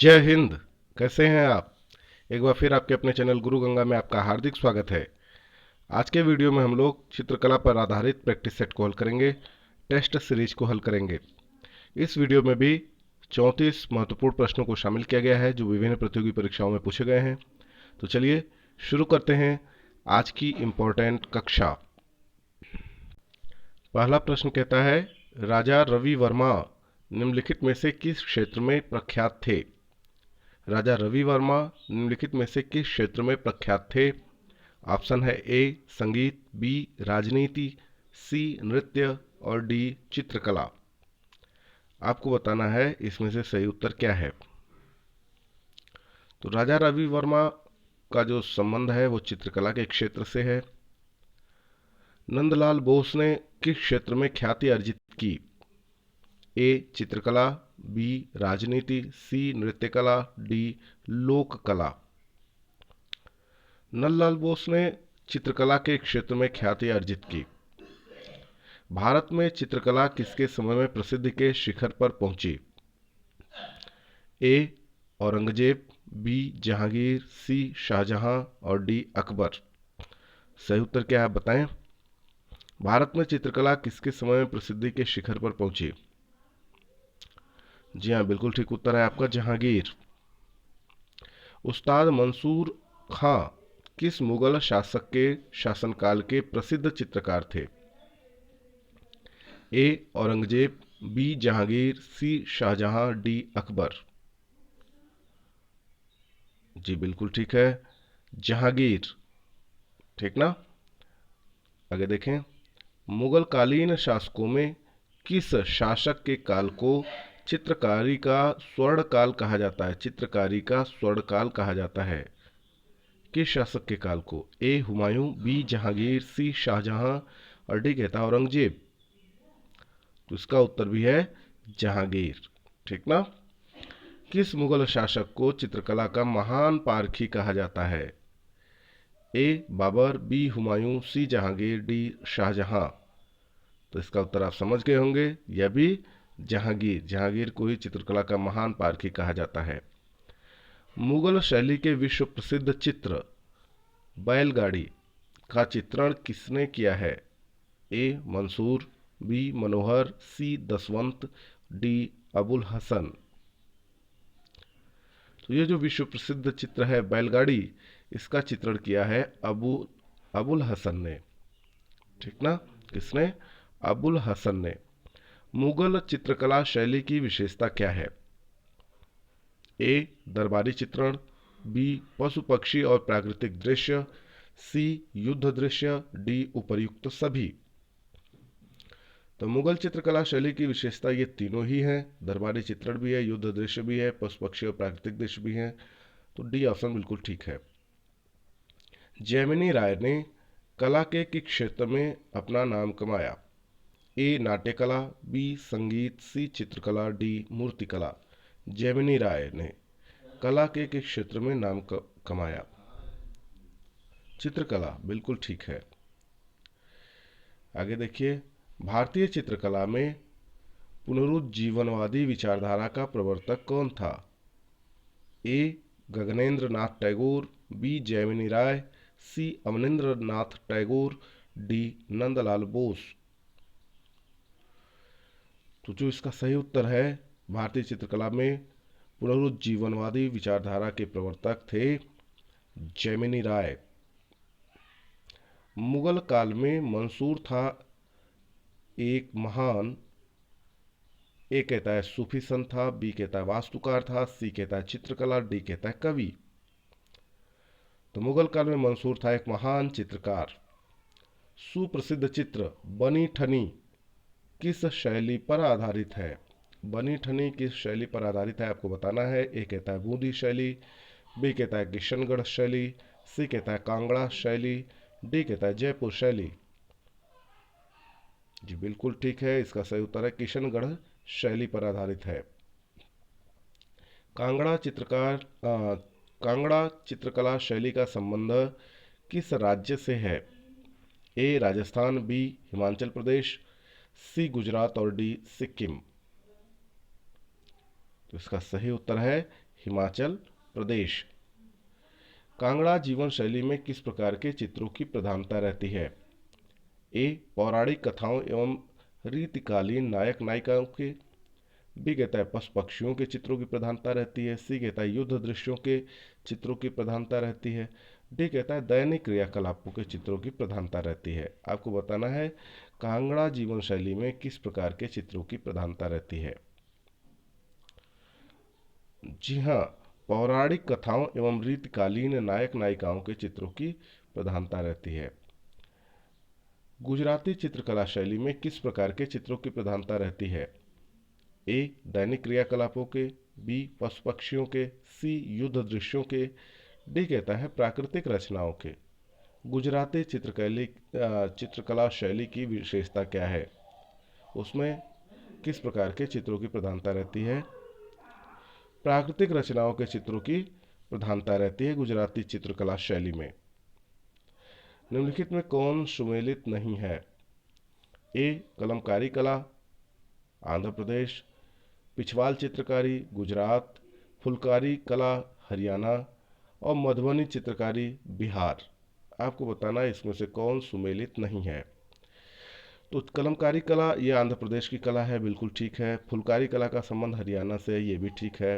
जय हिंद। कैसे हैं आप? एक बार फिर आपके अपने चैनल गुरु गंगा में आपका हार्दिक स्वागत है। आज के वीडियो में हम लोग चित्रकला पर आधारित प्रैक्टिस सेट को हल करेंगे, टेस्ट सीरीज को हल करेंगे। इस वीडियो में भी 34 महत्वपूर्ण प्रश्नों को शामिल किया गया है जो विभिन्न प्रतियोगी परीक्षाओं में पूछे गए हैं। तो चलिए शुरू करते हैं आज की इम्पोर्टेंट कक्षा। पहला प्रश्न कहता है, राजा रवि वर्मा निम्नलिखित में से किस क्षेत्र में प्रख्यात थे? राजा रवि वर्मा निम्नलिखित में से किस क्षेत्र में प्रख्यात थे? ऑप्शन है ए संगीत, बी राजनीति, सी नृत्य और डी चित्रकला। आपको बताना है इसमें से सही उत्तर क्या है। तो राजा रवि वर्मा का जो संबंध है वो चित्रकला के क्षेत्र से है। नंदलाल बोस ने किस क्षेत्र में ख्याति अर्जित की? ए चित्रकला, बी राजनीति, सी नृत्यकला, डी लोक कला। नंदलाल बोस ने चित्रकला के क्षेत्र में ख्याति अर्जित की। भारत में चित्रकला किसके समय में प्रसिद्धि के शिखर पर पहुंची? ए औरंगजेब, बी जहांगीर, सी शाहजहां और डी अकबर। सही उत्तर क्या है बताएं। भारत में चित्रकला किसके समय में प्रसिद्धि के शिखर पर पहुंची? जी हाँ, बिल्कुल ठीक उत्तर है आपका जहांगीर। उस्ताद मंसूर खां किस मुगल शासक के शासनकाल के प्रसिद्ध चित्रकार थे? ए औरंगजेब, बी जहांगीर, सी शाहजहां, डी अकबर। जी बिल्कुल ठीक है, जहांगीर। ठीक ना। आगे देखें, मुगल कालीन शासकों में किस शासक के काल को चित्रकारी का स्वर्ण काल कहा जाता है? चित्रकारी का स्वर्ण काल कहा जाता है किस शासक के काल को? ए हुमायूं, बी जहांगीर, सी शाहजहां और डी कहता है औरंगजेब। तो इसका उत्तर भी है जहांगीर। ठीक ना। किस मुगल शासक को चित्रकला का महान पारखी कहा जाता है? ए बाबर, बी हुमायूं, सी जहांगीर, डी शाहजहां। तो इसका उत्तर आप समझ गए होंगे, यह भी जहांगीर। जहांगीर को ही चित्रकला का महान पारखी कहा जाता है। मुगल शैली के विश्व प्रसिद्ध चित्र बैलगाड़ी का चित्रण किसने किया है? ए मंसूर, बी मनोहर, सी दसवंत, डी अबुल हसन। तो ये जो विश्व प्रसिद्ध चित्र है बैलगाड़ी, इसका चित्रण किया है अबुल हसन ने। ठीक ना। किसने? अबुल हसन ने। मुगल चित्रकला शैली की विशेषता क्या है? ए दरबारी चित्रण, बी पशु पक्षी और प्राकृतिक दृश्य, सी युद्ध दृश्य, डी उपर्युक्त सभी। तो मुगल चित्रकला शैली की विशेषता ये तीनों ही हैं। दरबारी चित्रण भी है, युद्ध दृश्य भी है, पशु पक्षी और प्राकृतिक दृश्य भी हैं। तो डी ऑप्शन बिल्कुल ठीक है। जैमिनी राय ने कला के किस क्षेत्र में अपना नाम कमाया? ए नाट्यकला, बी संगीत, सी चित्रकला, डी मूर्तिकला। जैमिनी राय ने कला के किस क्षेत्र में नाम कमाया? चित्रकला, बिल्कुल ठीक है। आगे देखिए, भारतीय चित्रकला में पुनरुज्जीवनवादी विचारधारा का प्रवर्तक कौन था? ए गगनेंद्र नाथ टैगोर, बी जैमिनी राय, सी अवनींद्र नाथ टैगोर, डी नंदलाल बोस। तो जो इसका सही उत्तर है, भारतीय चित्रकला में पुनरुज्जीवनवादी विचारधारा के प्रवर्तक थे जैमिनी राय। मुगल काल में मंसूर था एक महान, ए कहता है सूफी संत था, बी कहता है वास्तुकार था, सी कहता है चित्रकला, डी कहता है कवि। तो मुगल काल में मंसूर था एक महान चित्रकार। सुप्रसिद्ध चित्र बनी ठनी किस शैली पर आधारित है? बनी ठनी किस शैली पर आधारित है आपको बताना है। ए कहता है बूंदी शैली, बी कहता है किशनगढ़ शैली, सी कहता है कांगड़ा शैली, डी कहता है जयपुर शैली। जी बिल्कुल ठीक है, इसका सही उत्तर है किशनगढ़ शैली पर आधारित है। कांगड़ा चित्रकला शैली का संबंध किस राज्य से है? ए राजस्थान, बी हिमाचल प्रदेश, सी गुजरात और डी सिक्किम। तो इसका सही उत्तर है हिमाचल प्रदेश। कांगड़ा जीवन शैली में किस प्रकार के चित्रों की प्रधानता रहती है? ए पौराणिक कथाओं एवं रीतिकालीन नायक नायिकाओं के, बी कहता है पशु पक्षियों के चित्रों की प्रधानता रहती है, सी कहता है युद्ध दृश्यों के चित्रों की प्रधानता रहती है, डी कहता है दैनिक क्रियाकलापों के चित्रों की प्रधानता रहती है। आपको बताना है कांगड़ा जीवन शैली में किस प्रकार के चित्रों की प्रधानता रहती है। जी हाँ, पौराणिक कथाओं एवं रीतिकालीन नायक नायिकाओं के चित्रों की प्रधानता रहती है। गुजराती चित्रकला शैली में किस प्रकार के चित्रों की प्रधानता रहती है? ए दैनिक क्रियाकलापों के, बी पशु पक्षियों के, सी युद्ध दृश्यों के, डी कहता है प्राकृतिक रचनाओं के। गुजराती चित्रकला शैली की विशेषता क्या है? उसमें किस प्रकार के चित्रों की प्रधानता रहती है? प्राकृतिक रचनाओं के चित्रों की प्रधानता रहती है गुजराती चित्रकला शैली में। निम्नलिखित में कौन सुमेलित नहीं है? ए कलमकारी कला आंध्र प्रदेश, पिछवाल चित्रकारी गुजरात, फुलकारी कला हरियाणा और मधुबनी चित्रकारी बिहार। आपको बताना है इसमें से कौन सुमेलित नहीं है। तो कलमकारी कला ये आंध्र प्रदेश की कला है, बिल्कुल ठीक है। फुलकारी कला का संबंध हरियाणा से है, ये भी ठीक है।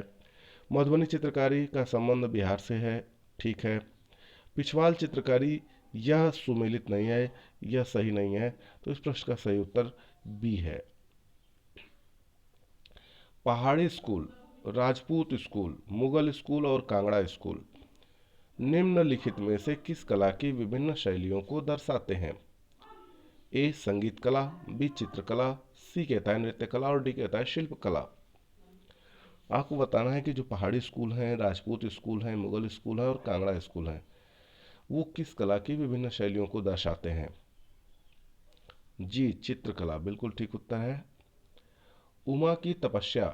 मधुबनी चित्रकारी का संबंध बिहार से है, ठीक है। पिछवाल चित्रकारी यह सुमेलित नहीं है, यह सही नहीं है, तो इस प्रश्न का सही उत्तर बी है। पहाड़ी school, Rajput school, Mughal school और कांगड़ा स्कूल निम्नलिखित में से किस कला की विभिन्न शैलियों को दर्शाते हैं? ए संगीत कला, बी चित्रकला, सी कहता है नृत्य कला और डी कहता है शिल्प कला। आपको बताना है कि जो पहाड़ी स्कूल हैं, राजपूत स्कूल हैं, मुगल स्कूल है और कांगड़ा स्कूल हैं, वो किस कला की विभिन्न शैलियों को दर्शाते हैं? जी चित्रकला, बिल्कुल ठीक उत्तर है। उमा की तपस्या,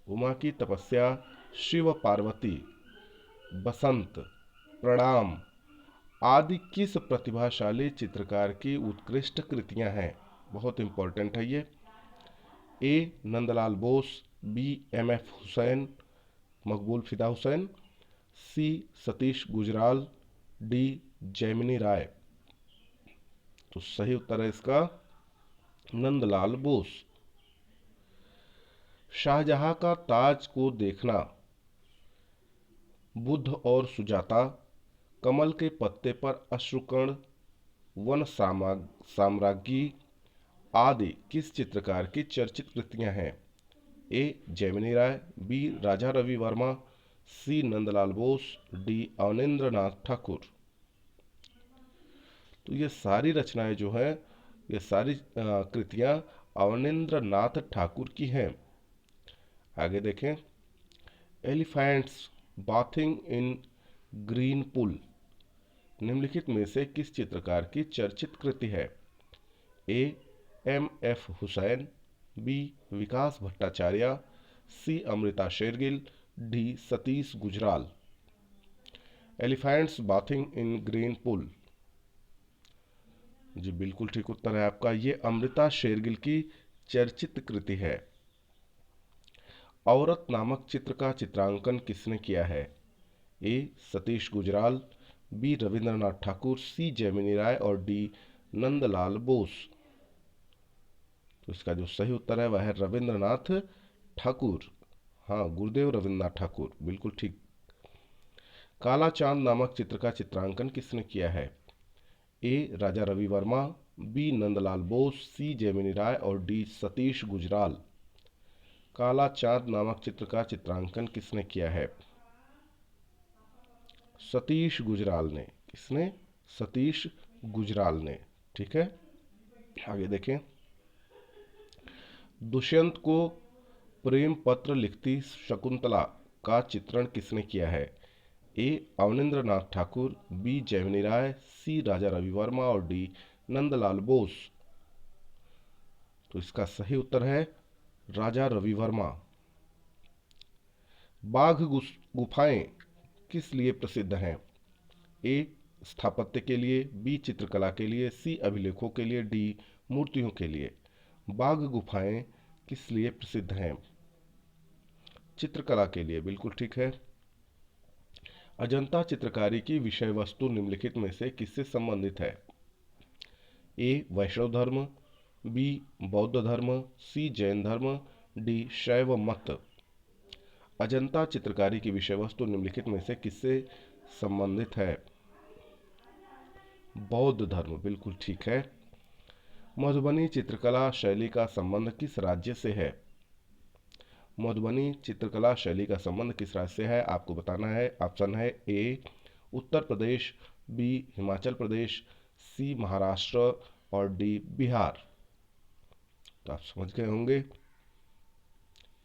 उमा की तपस्या, शिव पार्वती, बसंत, प्रणाम आदि किस प्रतिभाशाली चित्रकार की उत्कृष्ट कृतियां हैं? बहुत इंपॉर्टेंट है ये। A Nandalal Bose, B M F Husain, Maqbool Fida Husain, C Satish Gujral, D Jamini Roy. तो सही उत्तर है इसका नंदलाल बोस। शाहजहां का ताज को देखना, बुद्ध और सुजाता, कमल के पत्ते पर अश्रुकण, वन साम्राज्ञी आदि किस चित्रकार की चर्चित कृतियां हैं? ए जैमिनी राय, बी राजा रवि वर्मा, सी नंदलाल बोस, डी अवनेंद्र नाथ ठाकुर। तो ये सारी रचनाएं जो हैं, ये सारी कृतियां अवनेंद्र नाथ ठाकुर की हैं। आगे देखें, elephants bathing in green pool निम्नलिखित में से किस चित्रकार की चर्चित कृति है? A M F Husain, B Bikash Bhattacharjee, C Amrita Shergil, D Satish Gujral. Elephants bathing in green pool, जी बिल्कुल ठीक उत्तर है आपका, ये अमृता शेरगिल की चर्चित कृति है। औरत नामक चित्र का चित्रांकन किसने किया है? ए सतीश गुजराल, बी रविंद्रनाथ ठाकुर, सी जैमिनी राय और डी नंदलाल बोस। तो इसका जो सही उत्तर है वह है रविंद्रनाथ ठाकुर। हाँ, गुरुदेव रविंद्रनाथ ठाकुर, बिल्कुल ठीक। काला चांद नामक चित्र का चित्रांकन किसने किया है? ए राजा रवि वर्मा, बी नंदलाल बोस, सी जैमिनी राय और डी सतीश गुजराल। काला चांद नामक चित्र का चित्रांकन किसने किया है? सतीश गुजराल ने। किसने? सतीश गुजराल ने, ठीक है। आगे देखें, दुष्यंत को प्रेम पत्र लिखती शकुंतला का चित्रण किसने किया है? ए अवनेंद्र नाथ ठाकुर, बी जैमिनी राय, सी राजा रवि वर्मा और डी नंदलाल बोस। तो इसका सही उत्तर है राजा रवि वर्मा। बाघ गुफाएं किस लिए प्रसिद्ध हैं? ए स्थापत्य के लिए, बी चित्रकला के लिए, सी अभिलेखों के लिए, डी मूर्तियों के लिए। बाघ गुफाएं किस लिए प्रसिद्ध हैं? चित्रकला के लिए, बिल्कुल ठीक है। अजंता चित्रकारी की विषय वस्तु निम्नलिखित में से किससे संबंधित है? ए वैष्णव धर्म, बी बौद्ध धर्म, सी जैन धर्म, डी शैव मत। अजंता चित्रकारी की विषय वस्तु निम्नलिखित में से किससे संबंधित है? बौद्ध धर्म, बिल्कुल ठीक है। मधुबनी चित्रकला शैली का संबंध किस राज्य से है? मधुबनी चित्रकला शैली का संबंध किस राज्य से है आपको बताना है। ऑप्शन है ए उत्तर प्रदेश, बी हिमाचल प्रदेश, सी महाराष्ट्र और डी बिहार। तो आप समझ गए होंगे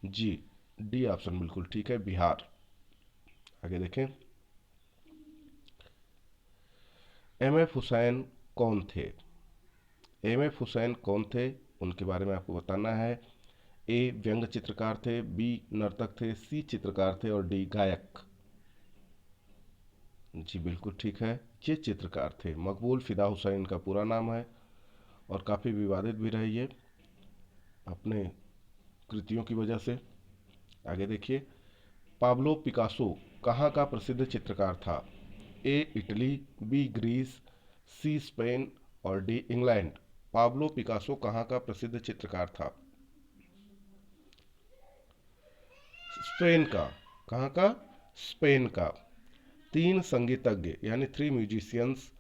जी, डी ऑप्शन बिल्कुल ठीक है, बिहार। आगे देखें, एम एफ हुसैन कौन थे? एम एफ हुसैन कौन थे उनके बारे में आपको बताना है। ए व्यंग्य चित्रकार थे, बी नर्तक थे, सी चित्रकार थे और डी गायक। जी बिल्कुल ठीक है, ये चित्रकार थे। मकबूल फिदा हुसैन इनका पूरा नाम है और काफ़ी विवादित भी रही है अपने कृतियों की वजह से। आगे देखिए, पाब्लो पिकासो कहाँ का प्रसिद्ध चित्रकार था? A Italy, B Greece, C Spain और डी इंग्लैंड। पाब्लो पिकासो कहाँ का प्रसिद्ध चित्रकार था? स्पेन का। कहाँ का? स्पेन का। तीन संगीतज्ञ यानी थ्री म्यूजिशियंस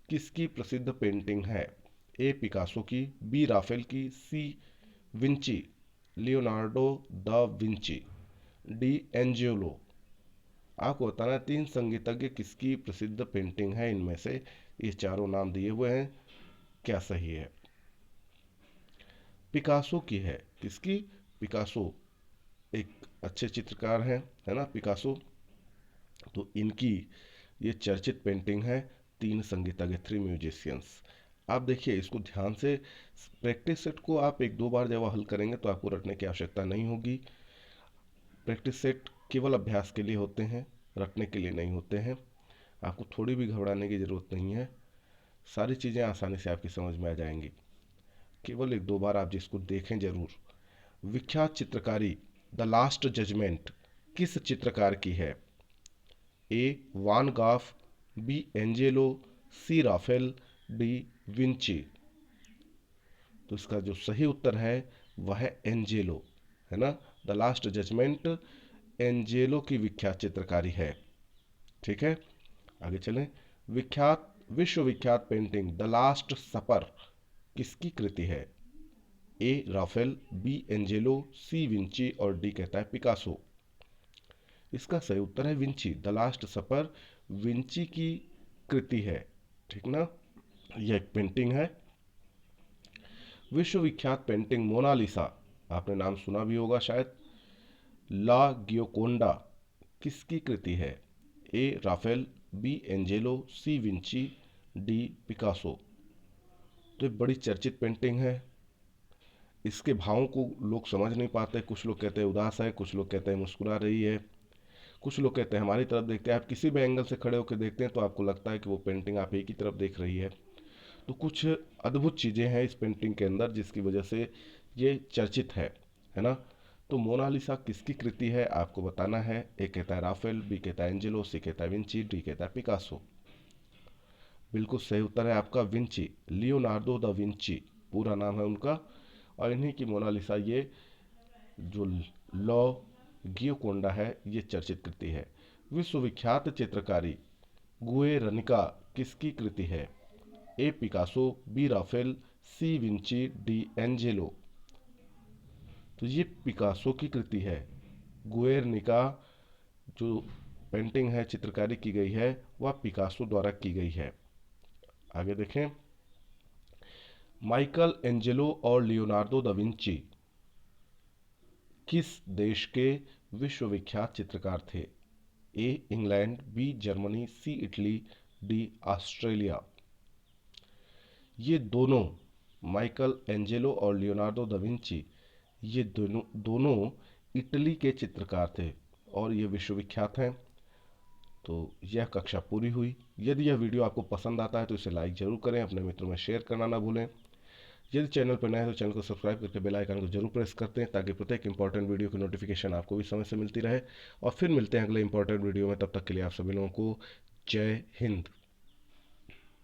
किसकी प्रसिद्ध पेंटिंग है? ए पिकासो की, बी राफेल की, C Vinci Leonardo da Vinci, D Angelo. आपको बताना है तीन संगीतज्ञ किसकी प्रसिद्ध पेंटिंग है, इनमें से ये चारों नाम दिए हुए हैं, क्या सही है? पिकासो की है। किसकी? पिकासो एक अच्छे चित्रकार हैं, है ना पिकासो। तो इनकी ये चर्चित पेंटिंग है तीन संगीतज्ञ, थ्री म्यूजिशियंस। आप देखिए इसको ध्यान से, प्रैक्टिस सेट को आप एक दो बार जब हल करेंगे तो आपको रटने की आवश्यकता नहीं होगी। प्रैक्टिस सेट केवल अभ्यास के लिए होते हैं, रटने के लिए नहीं होते हैं। आपको थोड़ी भी घबराने की ज़रूरत नहीं है, सारी चीज़ें आसानी से आपकी समझ में आ जाएंगी। केवल एक दो बार आप जिसको देखें जरूर। विख्यात चित्रकारी द लास्ट जजमेंट किस चित्रकार की है? ए वान गाफ, बी एंजेलो, सी राफेल, डी विंची। तो इसका जो सही उत्तर है वह है एंजेलो, है ना। द लास्ट जजमेंट एंजेलो की विख्यात चित्रकारी है। ठीक है, आगे चलें। विख्यात विश्वविख्यात पेंटिंग द लास्ट सपर किसकी कृति है? A Raphael, B Angelo, C Vinci और डी कहता है पिकासो। इसका सही उत्तर है Vinci. The last supper Vinci की कृति है, ठीक ना। यह एक पेंटिंग है। विश्वविख्यात पेंटिंग मोनालिसा, आपने नाम सुना भी होगा शायद। ला गियोकोंडा किसकी कृति है? A Raphael, B Angelo, C Vinci, D Picasso. तो एक बड़ी चर्चित पेंटिंग है। इसके भावों को लोग समझ नहीं पाते। कुछ लोग कहते हैं उदास है, कुछ लोग कहते हैं मुस्कुरा रही है, कुछ लोग कहते हैं हमारी तरफ देखते हैं। आप किसी भी एंगल से खड़े होकर देखते हैं तो आपको लगता है कि वो पेंटिंग आप एक ही तरफ देख रही है। तो कुछ अद्भुत चीज़ें हैं इस पेंटिंग के अंदर जिसकी वजह से ये चर्चित है ना। तो मोनालिसा किसकी कृति है आपको बताना है। ए कहता है राफेल, बी कहता है एंजेलो, सी कहता है विंची, डी कहता है पिकासो। बिल्कुल सही उत्तर है आपका विंची। लियोनार्डो दा विंची पूरा नाम है उनका, और इन्हीं की मोनालिसा ये जो लॉ गियोकोंडा है ये चर्चित कृति है। विश्वविख्यात चित्रकारी गुएर्निका किसकी कृति है? A Picasso, B Rafale, C Vinci, D Angelo. तो ये पिकासो की कृति है। गुएर्निका जो पेंटिंग है, चित्रकारी की गई है, वह पिकासो द्वारा की गई है। आगे देखें, माइकल एंजेलो और लियोनार्डो दा विंची किस देश के विश्वविख्यात चित्रकार थे? A England, B Germany, C Italy, D Australia. ये दोनों माइकल एंजेलो और लियोनार्डो दा विंची ये दोनों इटली के चित्रकार थे और ये विश्वविख्यात हैं। तो यह कक्षा पूरी हुई। यदि यह वीडियो आपको पसंद आता है तो इसे लाइक ज़रूर करें, अपने मित्रों में शेयर करना ना भूलें। यदि चैनल पर नए हैं तो चैनल को सब्सक्राइब करके बेल आइकन को जरूर प्रेस करते हैं, ताकि प्रत्येक इंपॉर्टेंट वीडियो की नोटिफिकेशन आपको भी समय से मिलती रहे। और फिर मिलते हैं अगले इंपॉर्टेंट वीडियो में, तब तक के लिए आप सभी लोगों को जय हिंद।